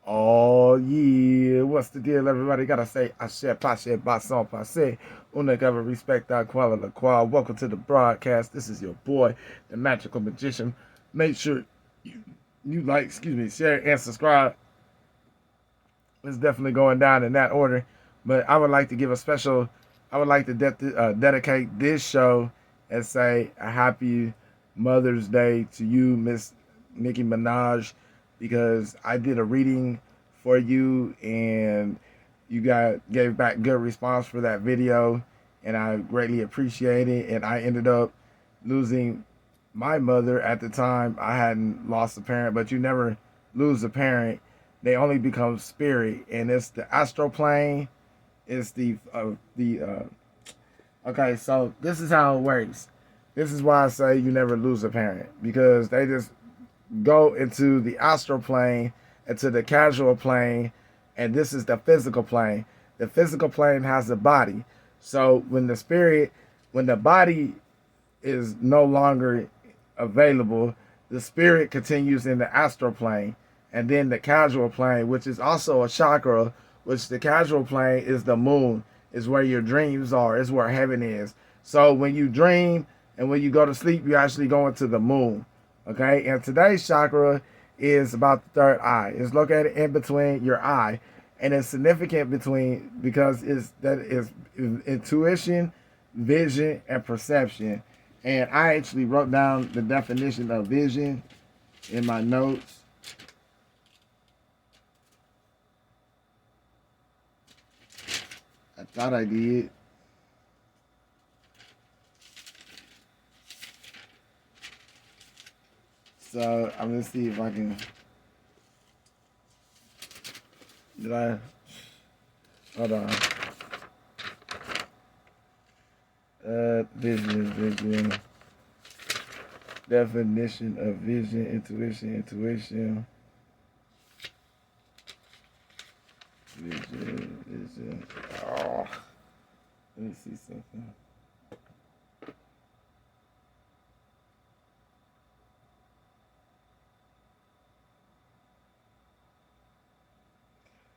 Oh yeah, what's the deal, everybody? Gotta say, I share, passe, basson, passe. Una gotta respect that quality, la qual. Welcome to the broadcast. This is your boy, the magical magician. Make sure you, you like, share and subscribe. It's definitely going down in that order. But I would like to give a special, I would like to dedicate this show and say a happy Mother's Day to you, Miss Nicki Minaj, because I did a reading for you and you gave back good response for that video, and I greatly appreciate it. And I ended up losing my mother at the time. I hadn't lost a parent, but you never lose a parent. They only become spirit, and it's the astral plane. It's okay. So this is how it works. This is why I say you never lose a parent, because they just go into the astral plane, into the casual plane, and this is the physical plane. The physical plane has a body. So when the body is no longer available, the spirit continues in the astral plane. And then the casual plane, which is also a chakra, which the casual plane is the moon, is where your dreams are, is where heaven is. So when you dream and when you go to sleep, you actually go into the moon. Okay, and today's chakra is about the third eye. It's located in between your eye, and it's significant because that is intuition, vision, and perception. And I actually wrote down the definition of vision in my notes. I thought I did. So I'm gonna see if I can. Did I? Hold on. Vision. Definition of vision, intuition. Vision. Oh, let me see something.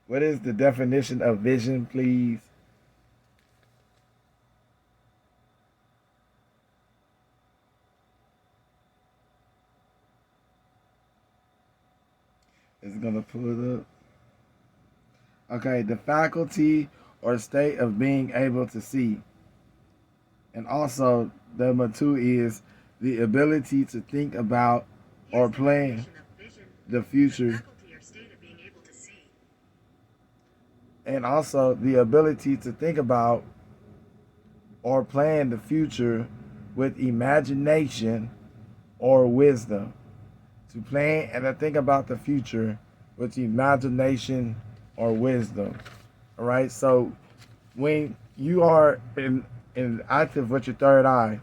What is the definition of vision, please? It's gonna pull it up. Okay, the faculty or state of being able to see. And also, number two is the ability to think about or plan the future. And also, the ability to think about or plan the future with imagination or wisdom. To plan and to think about the future with imagination or wisdom. All right. So when you are in active with your third eye,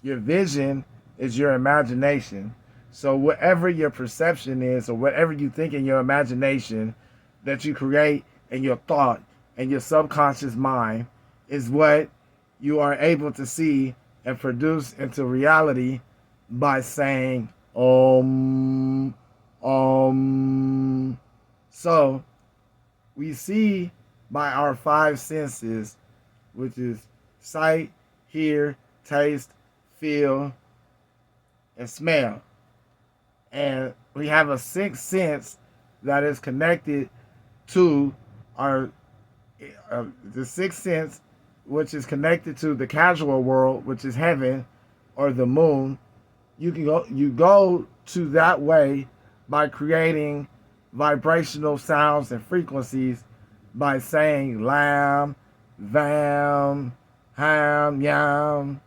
your vision is your imagination. So whatever your perception is, or whatever you think in your imagination that you create in your thought and your subconscious mind, is what you are able to see and produce into reality by saying So we see by our five senses, which is sight, hear, taste, feel, and smell. And we have a sixth sense that is connected to our the sixth sense, which is connected to the casual world, which is heaven or the moon. You go to that way by creating vibrational sounds and frequencies by saying lam, vam, ham, yam.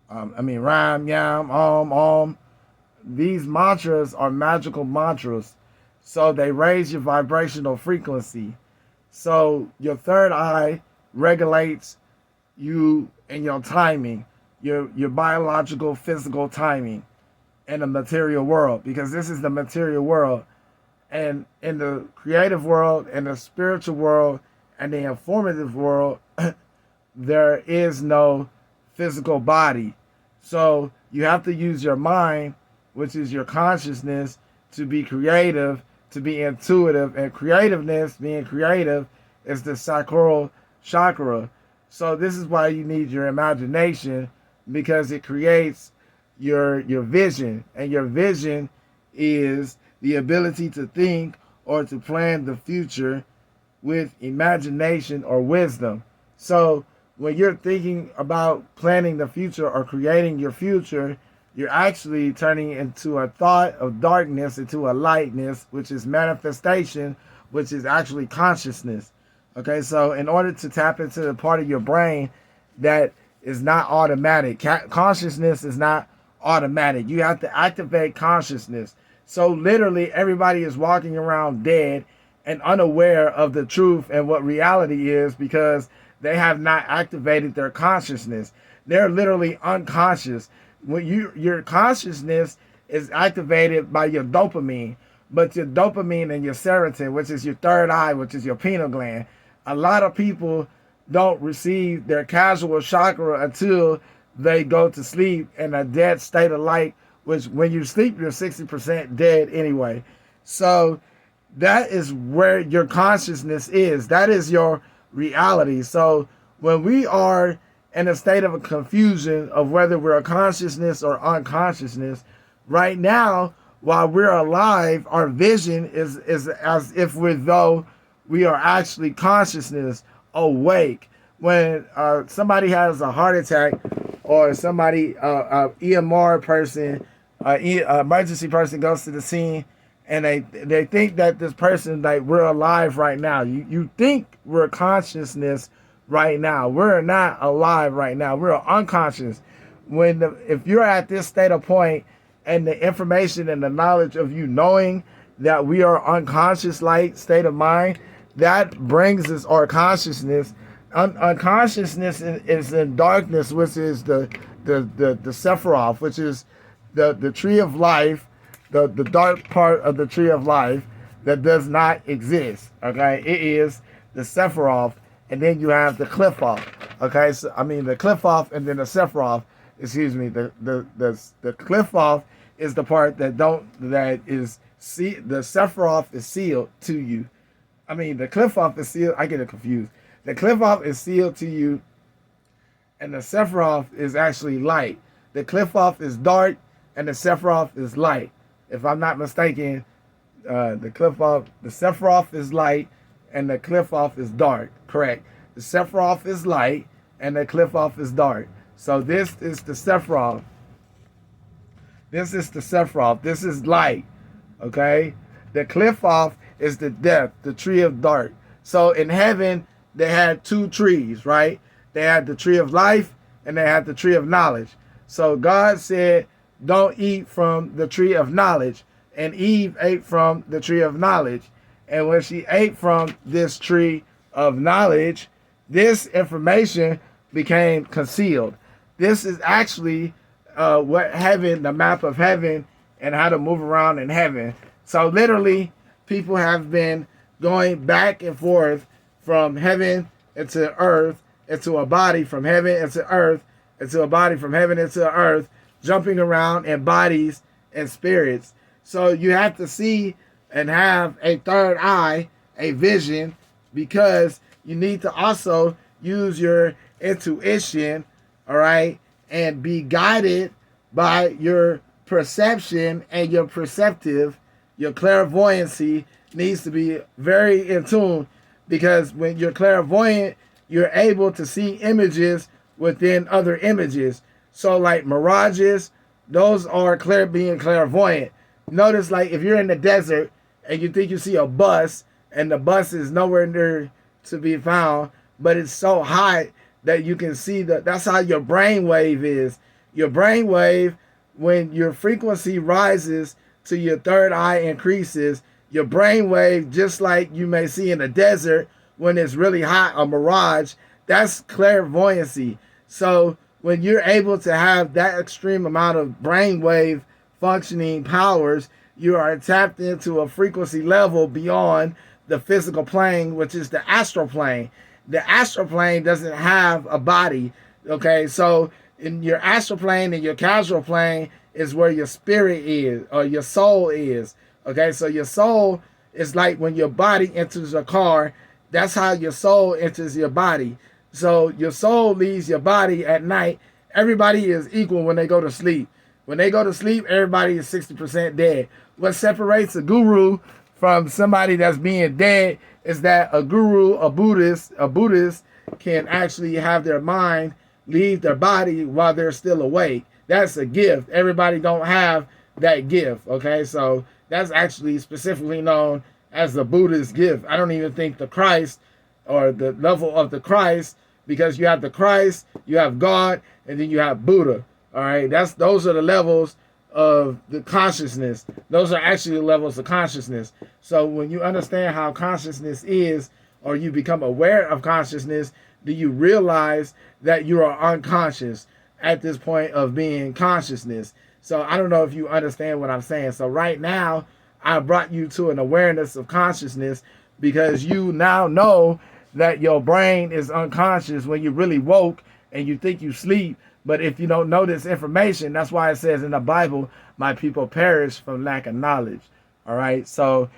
Ram, yam, These mantras are magical mantras, so they raise your vibrational frequency. So your third eye regulates you and your timing, your biological, physical timing in the material world, because this is the material world. And in the creative world, in the spiritual world, and the informative world, there is no physical body. So you have to use your mind, which is your consciousness, to be creative, to be intuitive, and creativeness, being creative, is the sacral chakra. So this is why you need your imagination, because it creates your vision, and your vision is the ability to think or to plan the future with imagination or wisdom. So when you're thinking about planning the future or creating your future, you're actually turning into a thought of darkness into a lightness, which is manifestation, which is actually consciousness. Okay, so in order to tap into the part of your brain that is not automatic, consciousness is not automatic. You have to activate consciousness. So literally everybody is walking around dead and unaware of the truth and what reality is, because they have not activated their consciousness. They're literally unconscious. When your consciousness is activated by your dopamine, but your dopamine and your serotonin, which is your third eye, which is your pineal gland, a lot of people don't receive their casual chakra until they go to sleep in a dead state of light, which when you sleep, you're 60% dead anyway. So that is where your consciousness is. That is your reality. So when we are in a state of a confusion of whether we're a consciousness or unconsciousness, right now, while we're alive, our vision is as if we're though we are actually consciousness awake. When somebody has a heart attack, or somebody, EMR person, emergency person goes to the scene, and they think that this person, like, we're alive right now. You think we're consciousness right now. We're not alive right now. We're unconscious. If you're at this state of point, and the information and the knowledge of you knowing that we are unconscious like state of mind, that brings us our consciousness. Unconsciousness is in darkness, which is the Sephiroth, which is the tree of life, the dark part of the tree of life that does not exist. Okay, it is the Sephiroth, and then you have the Cliffoff. Okay, so I mean the Cliffoff and then the Sephiroth. Excuse me, the Cliffoff is the part the Sephiroth is sealed to you. I mean the Cliffoff is sealed. I get it confused. The Cliffoff is sealed to you, and the Sephiroth is actually light. The Cliffoff is dark, and the Sephiroth is light. If I'm not mistaken, the Sephiroth is light, and the Cliffoff is dark. Correct. The Sephiroth is light, and the Cliffoff is dark. So this is the Sephiroth. This is the Sephiroth. This is light. Okay? The Cliffoff is the death, the tree of dark. So in heaven, they had two trees, right? They had the tree of life, and they had the tree of knowledge. So God said, don't eat from the tree of knowledge. And Eve ate from the tree of knowledge. And when she ate from this tree of knowledge, this information became concealed. This is actually what heaven, the map of heaven, and how to move around in heaven. So literally, people have been going back and forth from heaven into earth, into a body, from heaven into earth, into a body, from heaven into earth, jumping around in bodies and spirits. So you have to see and have a third eye, a vision, because you need to also use your intuition, all right, and be guided by your perception, and your perceptive, your clairvoyancy needs to be very in tune, because when you're clairvoyant, you're able to see images within other images. So like mirages, those are being clairvoyant. Notice, like, if you're in the desert and you think you see a bus, and the bus is nowhere near to be found, but it's so high that you can see that's how your brain wave is. Your brain wave, when your frequency rises to your third eye increases, your brain wave, just like you may see in the desert when it's really hot, a mirage, that's clairvoyancy. So when you're able to have that extreme amount of brainwave functioning powers, you are tapped into a frequency level beyond the physical plane, which is the astral plane. The astral plane doesn't have a body. Okay, so in your astral plane and your causal plane is where your spirit is, or your soul is. Okay, so your soul It's like when your body enters a car, that's how your soul enters your body. So your soul leaves your body at night. Everybody is equal when they go to sleep. When they go to sleep, everybody is 60% dead. What separates a guru from somebody that's being dead is that a guru, a Buddhist can actually have their mind leave their body while they're still awake. That's a gift. Everybody don't have that gift. Okay, so that's actually specifically known as the Buddhist gift. I don't even think the Christ or the level of the Christ, because you have the Christ, you have God, and then you have Buddha. All right, those are the levels of the consciousness. Those are actually the levels of consciousness. So when you understand how consciousness is, or you become aware of consciousness, do you realize that you are unconscious at this point of being consciousness? So I don't know if you understand what I'm saying. So right now, I brought you to an awareness of consciousness because you now know that your brain is unconscious when you really woke and you think you sleep. But if you don't know this information, that's why it says in the Bible, my people perish from lack of knowledge. All right. So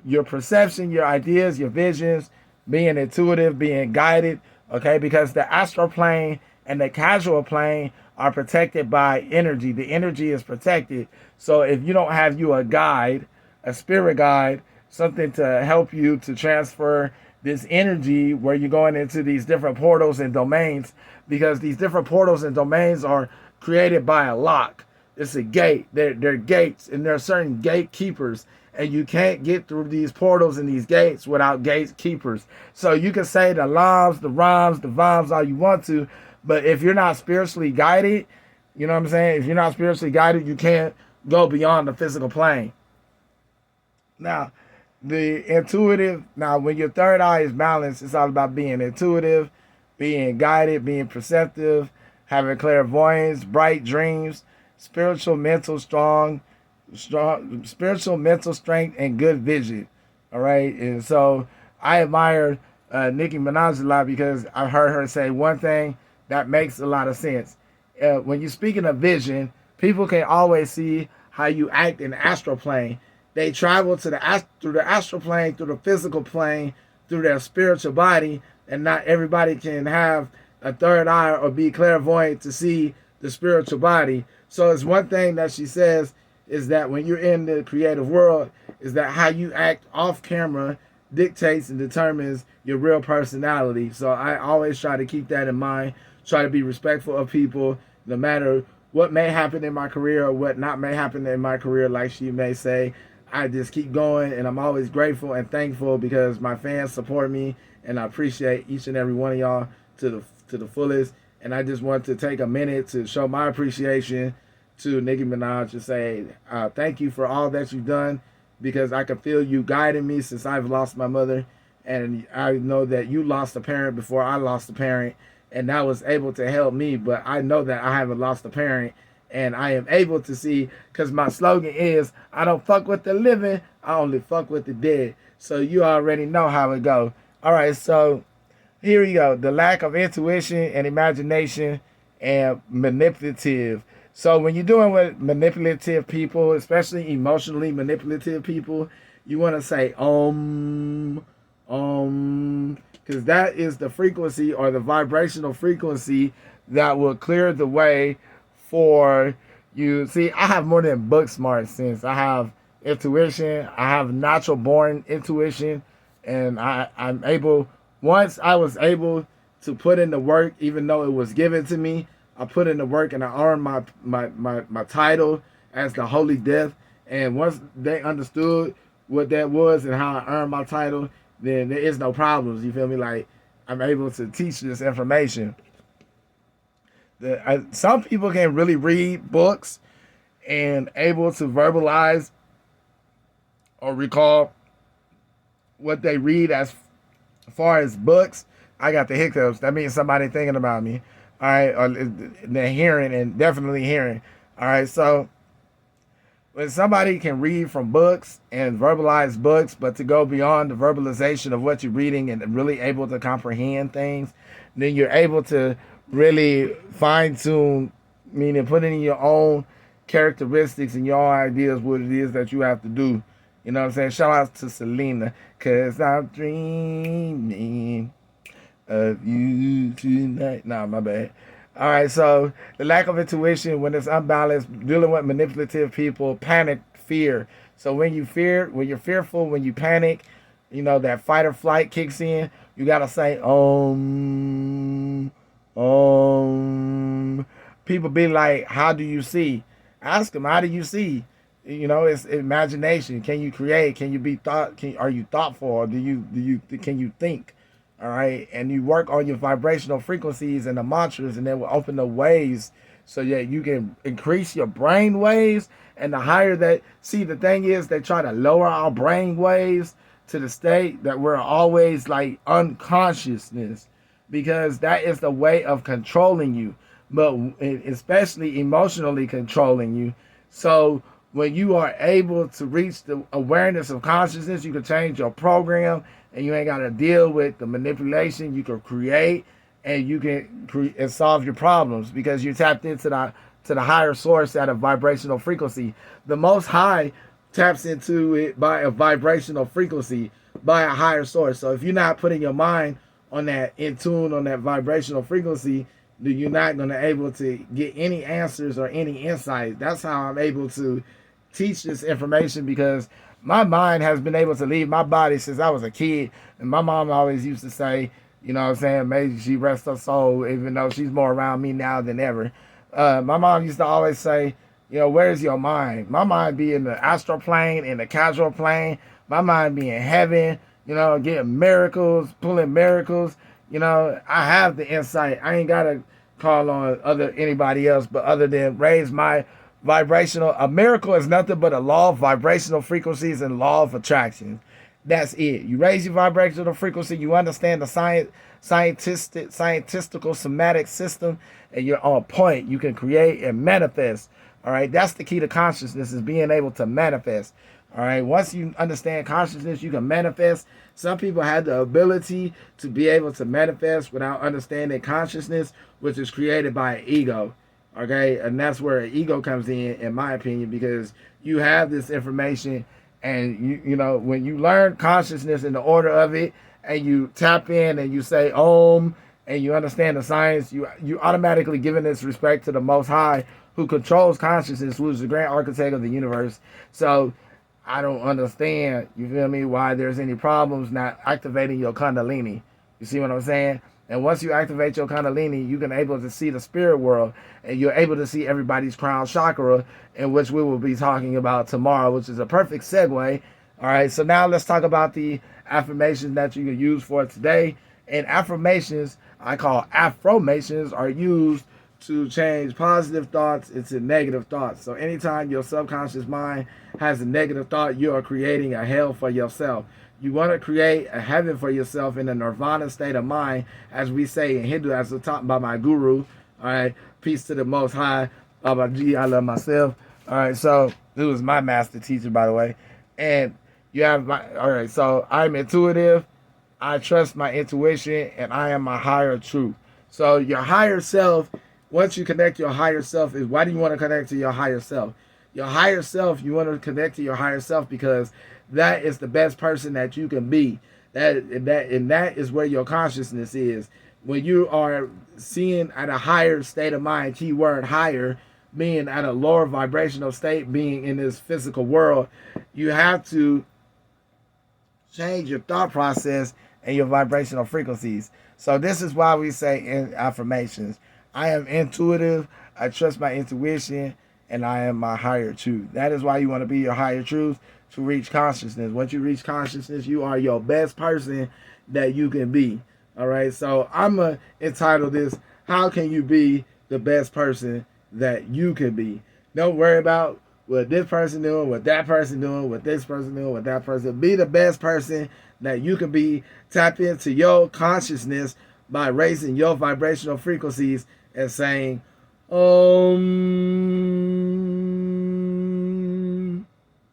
your perception, your ideas, your visions, being intuitive, being guided, okay, because the astral plane and the casual plane are protected by energy. The energy is protected. So if you don't have you a guide, a spirit guide, something to help you to transfer this energy where you're going into these different portals and domains, because these different portals and domains are created by a lock. It's a gate. They're gates, and there are certain gatekeepers, and you can't get through these portals and these gates without gatekeepers. So you can say the lams, the rhymes, the vibes all you want to, but if you're not spiritually guided, you know what I'm saying? If you're not spiritually guided, you can't go beyond the physical plane. Now, the intuitive, now when your third eye is balanced, it's all about being intuitive, being guided, being perceptive, having clairvoyance, bright dreams, spiritual mental spiritual mental strength, and good vision. All right. And so I admire Nicki Minaj a lot because I've heard her say one thing that makes a lot of sense. When you're speaking of vision, people can always see how you act in the astral plane. They travel to through the astral plane, through the physical plane, through their spiritual body, and not everybody can have a third eye or be clairvoyant to see the spiritual body. So it's one thing that she says is that when you're in the creative world, is that how you act off camera dictates and determines your real personality. So I always try to keep that in mind, try to be respectful of people, no matter what may happen in my career or what not may happen in my career, like she may say. I just keep going, and I'm always grateful and thankful because my fans support me, and I appreciate each and every one of y'all to the fullest. And I just want to take a minute to show my appreciation to Nicki Minaj and say thank you for all that you've done, because I can feel you guiding me since I've lost my mother, and I know that you lost a parent before I lost a parent, and that was able to help me. But I know that I haven't lost a parent, and I am able to see, because my slogan is, I don't fuck with the living, I only fuck with the dead. So you already know how it go. All right, so here we go. The lack of intuition and imagination and manipulative. So when you're doing with manipulative people, especially emotionally manipulative people, you want to say because that is the frequency or the vibrational frequency that will clear the way for you. See, I have more than book smart sense. I have intuition. I have natural born intuition, and I'm able. Once I was able to put in the work, even though it was given to me, I put in the work and I earned my title as the Holy Death. And once they understood what that was and how I earned my title, then there is no problems. You feel me? Like, I'm able to teach this information. Some people can really read books and able to verbalize or recall what they read as far as books. I got the hiccups. That means somebody thinking about me. All right. Or they're hearing and definitely hearing. All right. So when somebody can read from books and verbalize books, but to go beyond the verbalization of what you're reading and really able to comprehend things, then you're able to really fine tune, meaning put in your own characteristics and your own ideas what it is that you have to do. You You know what I'm saying? Shout out to Selena, cause I'm dreaming of you tonight. Nah, my bad. All right, so the lack of intuition when it's unbalanced, dealing with manipulative people, panic, fear. So when you're fearful, when you panic, you know that fight or flight kicks in. You gotta say People be like, "How do you see?" Ask them, "How do you see?" You know, it's imagination. Can you create? Can you be thought? Are you thoughtful? Or can you think? All right, and you work on your vibrational frequencies and the mantras, and then will open the ways so that you can increase your brain waves. And the higher that, see, the thing is, they try to lower our brain waves to the state that we're always like unconsciousness, because that is the way of controlling you, but especially emotionally controlling you. So when you are able to reach the awareness of consciousness, you can change your program, and you ain't got to deal with the manipulation. You can create, and you can and solve your problems because you tapped into the higher source at a vibrational frequency. The Most High taps into it by a vibrational frequency, by a higher source. So if you're not putting your mind on that, in tune on that vibrational frequency, then you're not going to able to get any answers or any insight. That's how I'm able to teach this information, because my mind has been able to leave my body since I was a kid. And my mom always used to say, you know what I'm saying, maybe she rests her soul, even though she's more around me now than ever. My mom used to always say, you know, where's your mind? My mind be in the astral plane, in the causal plane. My mind be in heaven, you know, getting miracles, pulling miracles. You know, I have the insight. I ain't got to call on anybody else, but other than raise my vibrational. A miracle is nothing but a law of vibrational frequencies and law of attraction. That's it. You raise your vibrational frequency, you understand the scientistical somatic system, and you're on point. You can create and manifest. All right, that's the key to consciousness, is being able to manifest. All right, once you understand consciousness, you can manifest. Some people have the ability to be able to manifest without understanding consciousness, which is created by an ego. Okay, and that's where ego comes in my opinion, because you have this information, and you know, when you learn consciousness in the order of it, and you tap in and you say Om, and you understand the science, you automatically giving this respect to the Most High, who controls consciousness, who is the grand architect of the universe. So I don't understand, you feel me, why there's any problems not activating your Kundalini. You see what I'm saying? And once you activate your Kundalini, you can able to see the spirit world, and you're able to see everybody's crown chakra, in which we will be talking about tomorrow, which is a perfect segue. All right, so now let's talk about the affirmations that you can use for today. And affirmations, I call affirmations, are used to change positive thoughts into negative thoughts. So anytime your subconscious mind has a negative thought, you are creating a hell for yourself. You want to create a heaven for yourself in a nirvana state of mind, as we say in Hindu, as taught by my guru. All right, peace to the Most High, Babaji, I love myself. All right, so it was my master teacher, by the way. And you have all right, so I'm intuitive, I trust my intuition, and I am my higher truth. So your higher self, once you connect your higher self, is why do you want to connect to your higher self? Your higher self, you want to connect to your higher self because that is the best person that you can be. That is where your consciousness is. When you are seeing at a higher state of mind, keyword higher, being at a lower vibrational state, being in this physical world, you have to change your thought process and your vibrational frequencies. So this is why we say in affirmations, I am intuitive, I trust my intuition, and I am my higher truth. That is why you want to be your higher truth, to reach consciousness. Once you reach consciousness, you are your best person that you can be. All right, so I'm going to entitle this, How Can You Be the Best Person That You Can Be? Don't worry about what this person doing, what that person doing, what this person doing, what that person. Be the best person that you can be. Tap into your consciousness by raising your vibrational frequencies and saying, All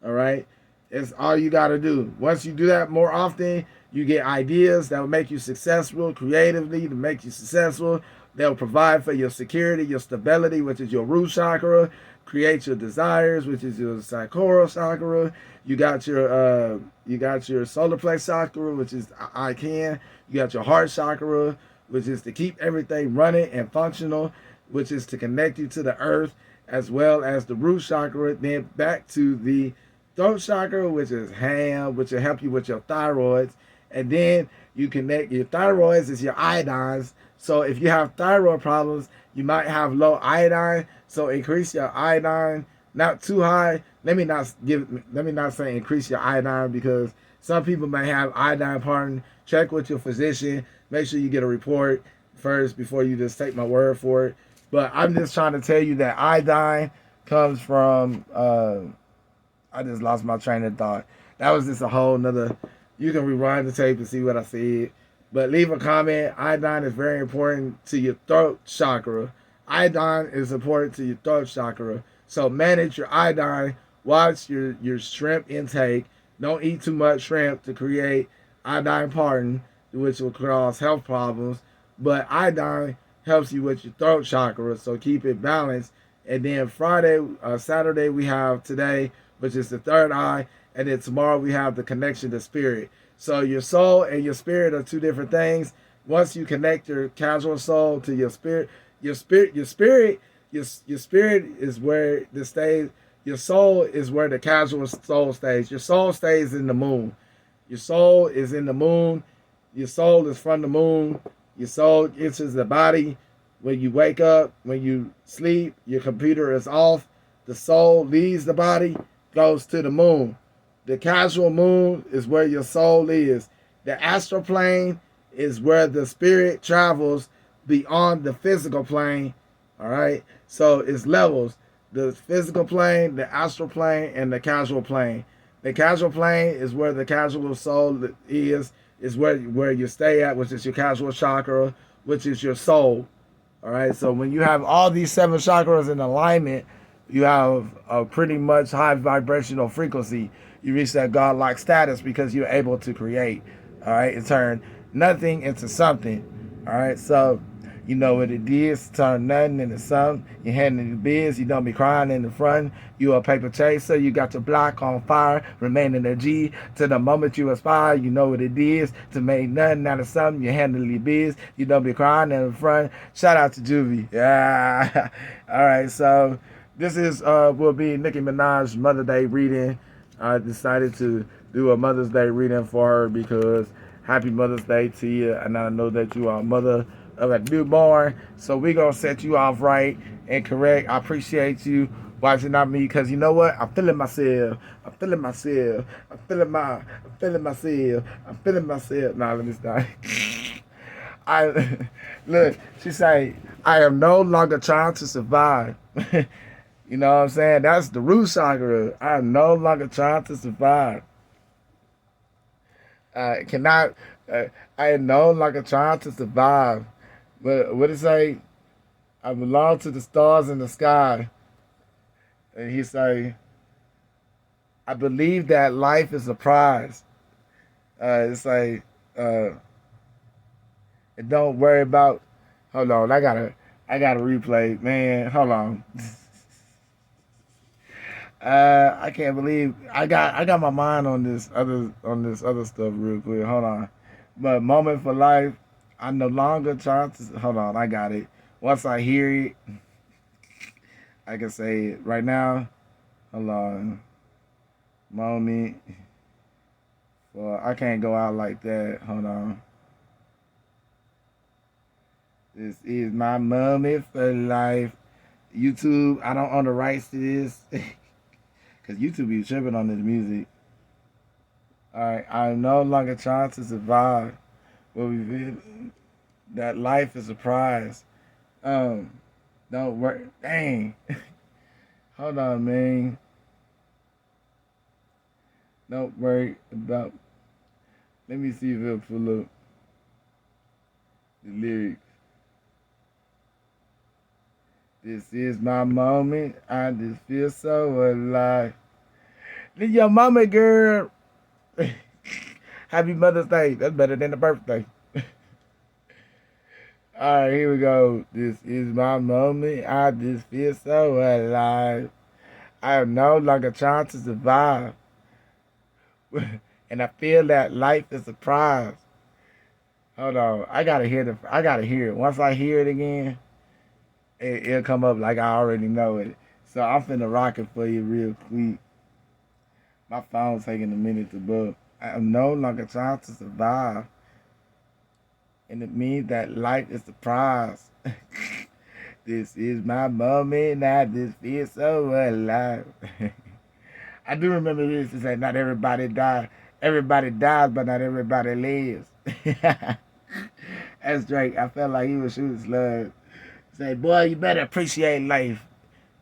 right? It's all you got to do. Once you do that more often, you get ideas that will make you successful creatively, to make you successful They'll provide for your security, your stability, which is your root chakra. Create your desires, which is your sacral chakra. You got your solar plexus chakra, which is I can. You got your heart chakra, which is to keep everything running and functional, which is to connect you to the earth, as well as the root chakra. Then back to the throat chakra, which is ham, which will help you with your thyroids. And then you connect your thyroids is your iodines. So if you have thyroid problems, you might have low iodine. So increase your iodine, not too high. Let me not say increase your iodine, because some people may have iodine poisoning. Check with your physician. Make sure you get a report first before you just take my word for it. But I'm just trying to tell you that iodine comes from. I just lost my train of thought. That was just a whole nother. You can rewind the tape and see what I said. But leave a comment. Iodine is very important to your throat chakra. Iodine is important to your throat chakra. So manage your iodine. Watch your shrimp intake. Don't eat too much shrimp to create iodine poisoning, which will cause health problems. But iodine helps you with your throat chakra, so keep it balanced. And then Saturday we have today, which is the third eye, and then tomorrow we have the connection to spirit. So your soul and your spirit are two different things. Once you connect your casual soul to your spirit is where the stays. Your soul is where the casual soul stays. Your soul stays in the moon. Your soul is in the moon. Your soul is from the moon. Your soul enters the body. When you wake up, when you sleep, your computer is off. The soul leaves the body, goes to the moon. The casual moon is where your soul is. The astral plane is where the spirit travels beyond the physical plane. All right? So it's levels. The physical plane, the astral plane, and the casual plane. The casual plane is where the casual soul is where you stay at, which is your casual chakra, which is your soul. All right? So when you have all these 7 chakras in alignment, you have a pretty much high vibrational frequency. You reach that godlike status because you're able to create, all right, and turn nothing into something. All right, so you know what it is, turn nothing into something. You're handling the biz, you don't be crying in the front. You a paper chaser, you got your block on fire, remain in the G. To the moment you aspire, you know what it is, to make nothing out of something. You handle the biz, you don't be crying in the front. Shout out to Juvie. Yeah. All right, so this is will be Nicki Minaj Mother Day reading. I decided to do a Mother's Day reading for her because Happy Mother's Day to you, and I know that you are a mother of a newborn. So we're gonna set you off right and correct. I appreciate you watching on me, because you know what? I'm feeling myself. I'm feeling myself. I'm feeling myself. I'm feeling myself. Nah, let me stop. I look. She say, "I am no longer trying to survive." You know what I'm saying? That's the root chakra. I am no longer trying to survive. I cannot. I am no longer trying to survive. But what it say? I belong to the stars in the sky. And he say, I believe that life is a prize. It's like, and don't worry about. Hold on, I gotta replay, man. Hold on. I can't believe I got my mind on this other stuff real quick. Hold on. But moment for life, I no longer trying to hold on, I got it. Once I hear it, I can say it. Right now, hold on. Moment for I can't go out like that. Hold on. This is my moment for life. YouTube, I don't own the rights to this. Cause YouTube be tripping on this music. Alright, I'm no longer trying to survive. But we feel that life is a prize. Don't worry. Dang. Hold on, man. Don't worry about. Let me see if it'll pull up the lyrics. This is my moment. I just feel so alive. This your mama, girl. Happy Mother's Day. That's better than the birthday. Alright, here we go. This is my moment. I just feel so alive. I am no longer trying to survive. And I feel that life is a prize. Hold on. I gotta hear it. Once I hear it again, it'll come up like I already know it. So I'm finna rock it for you real quick. My phone's taking a minute to book. I am no longer trying to survive. And it means that life is the prize. This is my moment. I just feel so alive. I do remember this. It said, not everybody dies. Everybody dies, but not everybody lives. That's Drake. I felt like he was shooting slugs. Say, boy, you better appreciate life.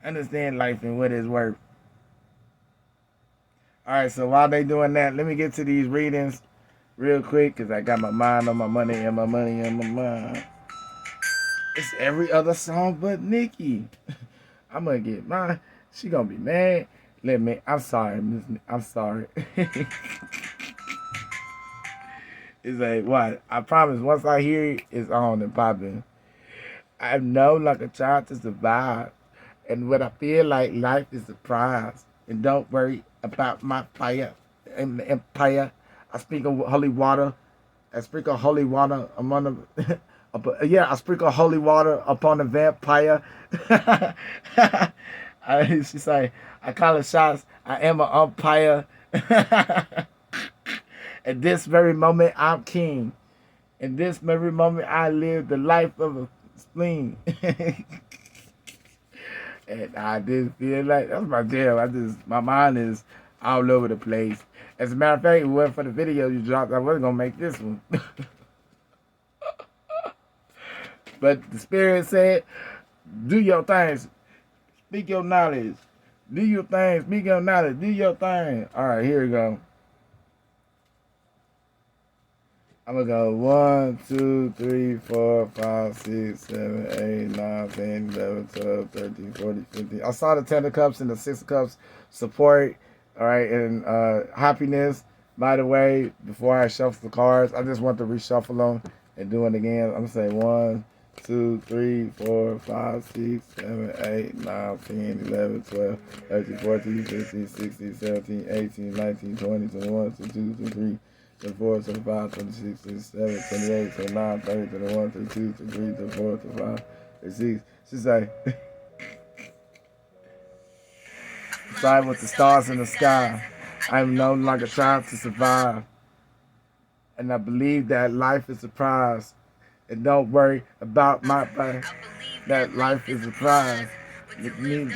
Understand life and what it's worth. All right, so while they doing that, let me get to these readings real quick because I got my mind on my money and my money on my mind. It's every other song but Nicki. I'm going to get mine. She going to be mad. I'm sorry, Miss. I'm sorry. It's like, what? I promise, once I hear it, it's on and popping. I know like a child to survive. And what I feel like life is a prize. And don't worry about my fire and the empire. I speak of holy water. I sprinkle holy water among the... I sprinkle holy water upon the vampire. She's like, I call it shots. I am an umpire. At this very moment, I'm king. In this very moment, I live the life of a spleen. And I just feel like that's my jam. My mind is all over the place. As a matter of fact, if it wasn't for the video you dropped, I wasn't gonna make this one. But the Spirit said, do your things. Speak your knowledge. Do your thing. Speak your knowledge. Do your thing. All right, here we go. I'm going to go 1, 2, 3, 4, 5, 6, 7, 8, 9, 10, 11, 12, 13, 14, 15. I saw the 10 of cups and the 6 of cups support. All right, and happiness. By the way, before I shuffle the cards, I just want to reshuffle them and do it again. I'm going to say 1, 2, 3, 4, 5, 6, 7, 8, 9, 10, 11, 12, 13, 14, 15, 16, 17, 18, 19, 20, 21, 22, 23, 24, 25, 26, 27, 28, 29, 30, 31, 32, 33, 34, 35, 36. She's like, fly with the stars in the sky. I am no longer trying to survive. And I believe that life is a prize. And don't worry about my life. That life is a prize. It means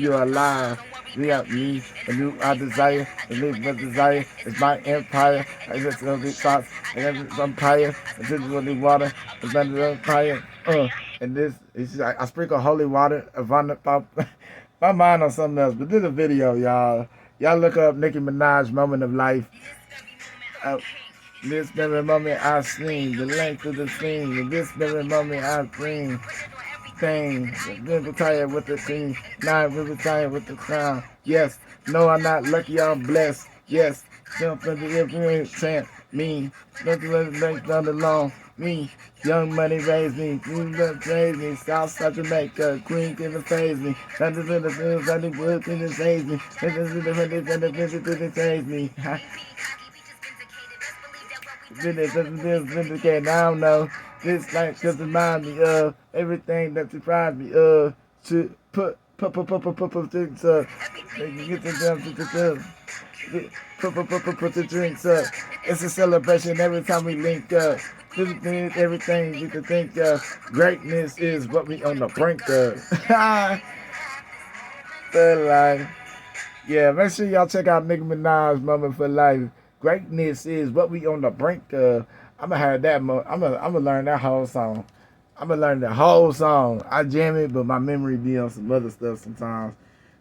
you're alive. We have me, and you I desire, and live my desire is my empire. I just gonna be shots, and it's empire, and this is holy water, it's under the empire. And this is like I sprinkle holy water upon the pop. My mind on something else, but this is a video, y'all. Y'all look up Nicki Minaj Moment of Life. This very moment I sing the length of the scene. And this very moment I bring thing. River tired with the queen. Nine river tired with the crown. Yes, no, I'm not lucky, I'm blessed. Yes, jump in the every chant. Me, nothing like down the long. Me, young money raised me. Queen raised me. Southside Jamaica, Queen can phase me. Nothing to the fields, nothing wood can phase me. Nothing to the hundreds and the visits to phase me. Vindicate. I don't know. This like just remind me of everything that surprised me of to put things up. Get the put the drinks up. It's a celebration every time we link up. Everything we can think of. Greatness is what we on the brink of. For life. Yeah, make sure y'all check out Nicki Minaj Moment for Life. Greatness is what we on the brink of. I'm gonna have that. I'm gonna learn that whole song. I'm gonna learn the whole song. I jam it, but my memory be on some other stuff sometimes.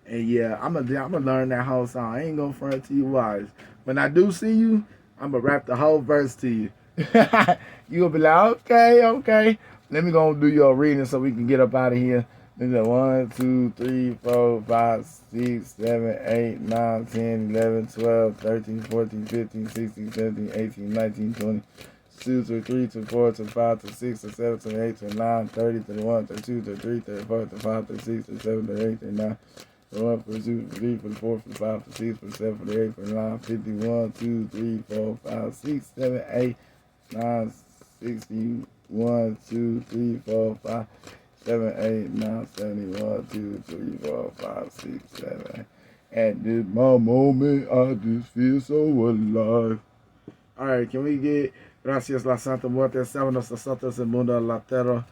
And yeah, I'm gonna learn that whole song. I ain't gonna front to you wise. When I do see you, I'm gonna rap the whole verse to you. You gonna be like, okay. Let me go do your reading so we can get up out of here. 1, 2, 3, 4, 5, 6, 7, 8, 9, 10, 11, 12, 13, 14, 15, 16, 17, 18, 19, 20, 2 to 3 to 4 to 5 to 6 to 7 to 8 to 9, 30 to 1 to 2 to 3 to 4 to 5 to 6 to 7 to 8 to 9. 1 for 2 for 3 for 4 for 5 for 6 for 7 for 8 for 9, 51, 2, 3, 4, 5, 6, 7, 8, 9, 61, 2, 3, 4, 5, 7, 8, 9, 71, 2, 3, 4, 5, 6, 7, 8. At this moment, I just feel so alive. Alright, can we get Gracias la Santa Muerte, sábanos nosotros el mundo latero,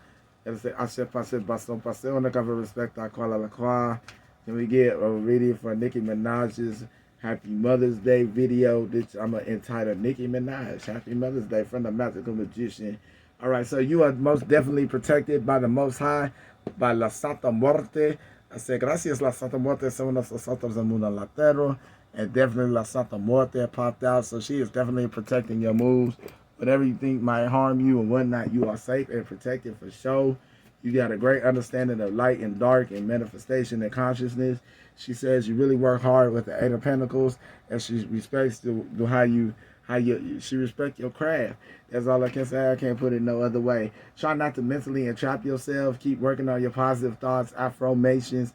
el se hace pase bastón pase, una capa respecta a cual a la cual. Can we get a video for Nicki Minaj's Happy Mother's Day video? Which I'm going to entitle Nicki Minaj Happy Mother's Day from the Magical Magician. Alright, so you are most definitely protected by the Most High, by la Santa Muerte. I say, gracias la Santa Muerte, sábanos nosotros el mundo latero. And definitely La Santa Muerte popped out. So she is definitely protecting your moves. Whatever you think might harm you and whatnot, you are safe and protected for sure. You got a great understanding of light and dark and manifestation and consciousness. She says you really work hard with the Eight of Pentacles, and she respects she respects your craft. That's all I can say. I can't put it no other way. Try not to mentally entrap yourself. Keep working on your positive thoughts, affirmations,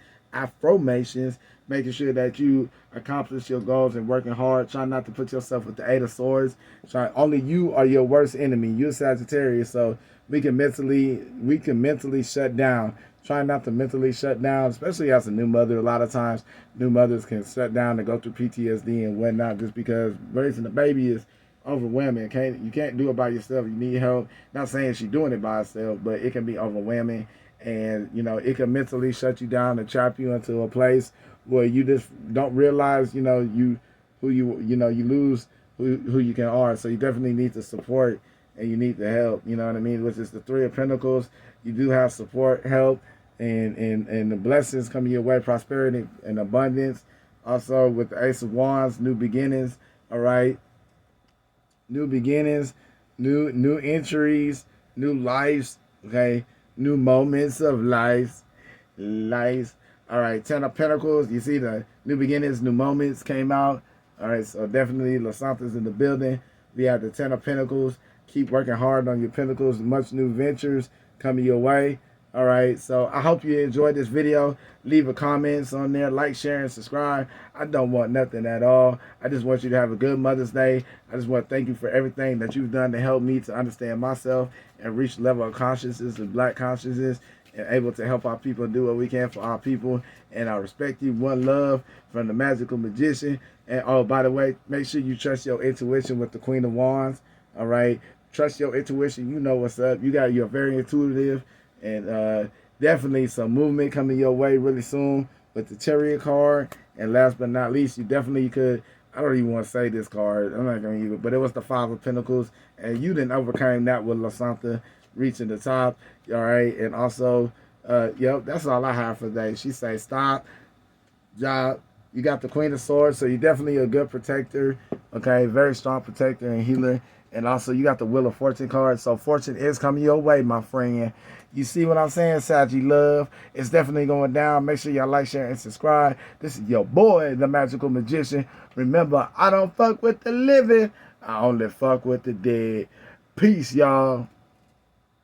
making sure that you accomplish your goals and working hard. Try not to put yourself with the Eight of Swords. Only you are your worst enemy. You're Sagittarius, so we can mentally shut down. Try not to mentally shut down, especially as a new mother. A lot of times, new mothers can shut down and go through PTSD and whatnot just because raising a baby is overwhelming. You can't do it by yourself. You need help. Not saying she's doing it by herself, but it can be overwhelming. And, it can mentally shut you down and trap you into a place where you just don't realize, you lose who you can are. So you definitely need to support and you need the help, you know what I mean? Which is the Three of Pentacles. You do have support, help, and the blessings coming your way, prosperity and abundance. Also with the Ace of Wands, new beginnings, all right? New beginnings, new entries, new lives, okay? New moments of life. All right, Ten of Pentacles. You see the new beginnings, new moments came out. All right, so definitely La Santa's in the building. We have the Ten of Pentacles. Keep working hard on your pentacles. Much new ventures coming your way. All right, so I hope you enjoyed this video. Leave a comments on there. Like, share, and subscribe. I don't want nothing at all. I just want you to have a good Mother's Day. I just want to thank you for everything that you've done to help me to understand myself and reach the level of consciousness and black consciousness and able to help our people do what we can for our people. And I respect you. One love from the Magical Magician. And oh, by the way, make sure you trust your intuition with the Queen of Wands. All right, trust your intuition. You know what's up. You're very intuitive. And definitely some movement coming your way really soon with the Chariot card. And last but not least, you definitely could, I don't even want to say this card. I'm not going to use it. But it was the Five of Pentacles. And you didn't overcome that with La Santa reaching the top. All right. And also, yep, that's all I have for today. She say stop, job. You got the Queen of Swords. So you're definitely a good protector. Okay. Very strong protector and healer. And also, you got the Wheel of Fortune card. So fortune is coming your way, my friend. You see what I'm saying, Saggy Love? It's definitely going down. Make sure y'all like, share, and subscribe. This is your boy, the Magical Magician. Remember, I don't fuck with the living. I only fuck with the dead. Peace, y'all.